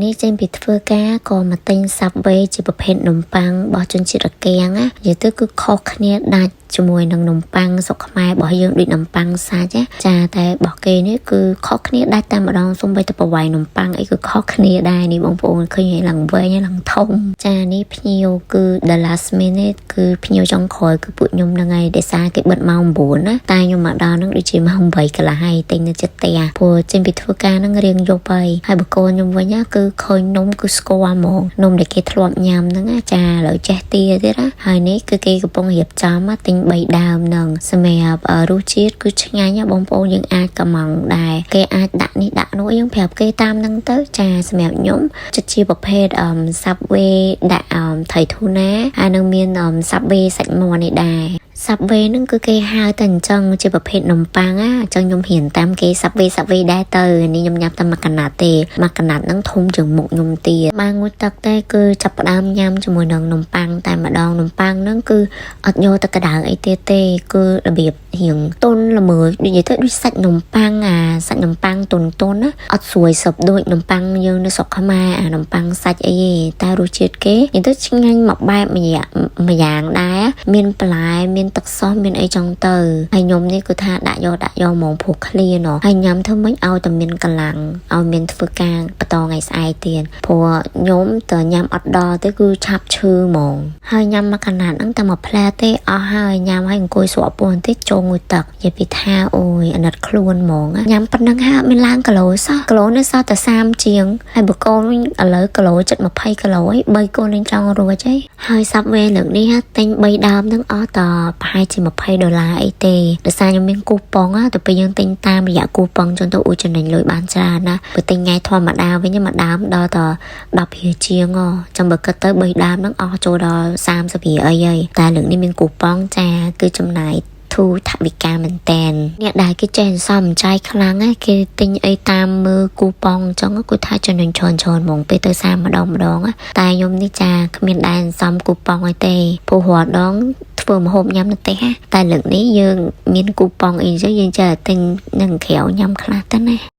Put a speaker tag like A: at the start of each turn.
A: នេះចេញពីធ្វើការក៏មកទិញ Subway ជាប្រភេទនំប៉័ងរបស់ជនជាតិរគាំងណានិយាយទៅគឺខុសគ្នាដាច់ជាមួយនឹងនំប៉័ងសុកខ្មែររបស់យើងដូចនំប៉័ងសាច់ចាតែរបស់គេនេះគឺខុសគ្នាដាច់តែម្ដងសូម្បីតែប្រវែងនំប៉័ងអីគឺខុសគ្នាដែរនេះបងប្អូនឃើញហើយឡើងវែងឡើងធំចានេះភ្ញៀវគឺ the last minute គឺភ្ញៀវចុងក្រោយគឺពួកខ្ញុំហ្នឹងហើយដែលសារគេបិទម៉ោង 9 ណាតែខ្ញុំមកដល់ហ្នឹងដូចជាម៉ោង 8 កន្លះហើយទិញនៅចិត្តផ្ទះព្រោះចេញពីធ្វើការហ្នឹងរៀងយប់ហើយបកូនខ្ញុំវិញគឺឃើញនំគឺស្គាល់ហ្មងនំដែលគេធ្លាប់ញ៉ាំហ្នឹងចាឥឡូវចេះទាទៀតណាហើយនេះគឺគេកំពុងរៀបចំទិញ3ដើមហ្នឹងសម្រាប់រសជាតិគឺឆ្ងាញ់បងប្អូនយើងអាចកំងដែរគេអាចដាក់នេះដាក់នោះយើងប្រាប់គេតាមហ្នឹងទៅចាសម្រាប់ខ្ញុំចិត្តជាប្រភេទSubway ដាក់ត្រីធូណាហើយនឹងមានSubway សាច់មាន់នេះដែរSubway ហ្នឹងគឺគេហៅតែអញ្ចឹងជាប្រភេទនំប៉័ងអញ្ចឹងខ្ញុំហ៊ានតាមគេ Subway ដែរទៅនេះខ្ញុំញ៉ាំតែមួយកណាត់ទេមួយកណាត់ហ្នឹងធំជាងមុខខ្ញុំទៀតមកងូតទឹកទេគឺចាប់ផ្ដើមញ៉ាំជាមួយនឹងនំប៉័ងតែម្ដងនំប៉័ងហ្នឹងគឺអត់យកទៅកដៅអីទៀតទេគឺរបៀបរៀងទន់ល្មើនិយាយទៅដូចសាច់នំប៉័ងសាច់នំប៉័ងទន់ណាអត់ស្រួយសឹបដូចនំប៉័ងយើងនៅស្រុកខ្មែរនំប៉័ងសាច់អីទេតែរសជាតិគេនិយាយទៅឆ្ងាញ់មួយបែបមួយយ៉ាងដែរមានបន្លែមានទឹកសោះមានអីចឹងទៅហើយខ្ញុំនេះគឺថាដាក់យកហ្មងព្រោះឃ្លានហើយញ៉ាំធ្វើម៉េចឲ្យតែមានកម្លាំងឲ្យមានធ្វើការបន្តថ្ងៃស្អែកទៀតព្រោះខ្ញុំតើញ៉ាំអត់ដល់ទេគឺឆាប់ឈឺហ្មងហើយញ៉ាំមកកណាត់ហ្នឹងតែមួយផ្លែទេអស់ហើយញ៉ាំហើយអង្គុយស្រក់ពោះបន្តិចចូលងុយទឹកនិយាយពីថាអូយអាណិតខ្លួនហ្មងញ៉ាំប៉ុណ្ណឹងហើយមានឡើងគីឡូសោះគីឡូនេះសោះតែ30ជាងហើយបកូនវិញឥឡូវគីឡូជិត20គីឡូហើយ3កូនលេងចង់រួចហើយ Subway លើកនេះទិញ3ដើមហ្នឹងអស់តប្រហែលជា$20អីទេដោយសារខ្ញុំមានគូប៉ុងទៅពេលយើងទិញតាមរយៈគូប៉ុងចុះទៅអ៊ូចំណេញលុយបានច្រើនណាបើទិញថ្ងៃធម្មតាវិញមួយដើមដល់ត10រៀលជាងចាំបើគិតទៅ3ដើមហ្នឹងអស់ចូលដល់30រៀលអីហើយតែលើកនេះមានគូប៉ុងចាគឺចំណាយធូរថវិកាមែនតែនអ្នកដែលគេចេះសំចៃខ្លាំងគេទិញអីតាមមើលគូប៉ុងអញ្ចឹងគឺថាចំណេញច្រើនហ្មងពេលទៅសាម្ដងតែខ្ញុំនេះចាគ្មានដែលសំគូប៉ុងអីទេព្រោះរាល់ដងធ្វើម្ហូបញ៉ាំនៅផ្ទះតែលើកនេះយើងមានគូប៉ុងអីចឹងយើងចេះទិញនឹងក្រៅញ៉ាំខ្លះទៅណា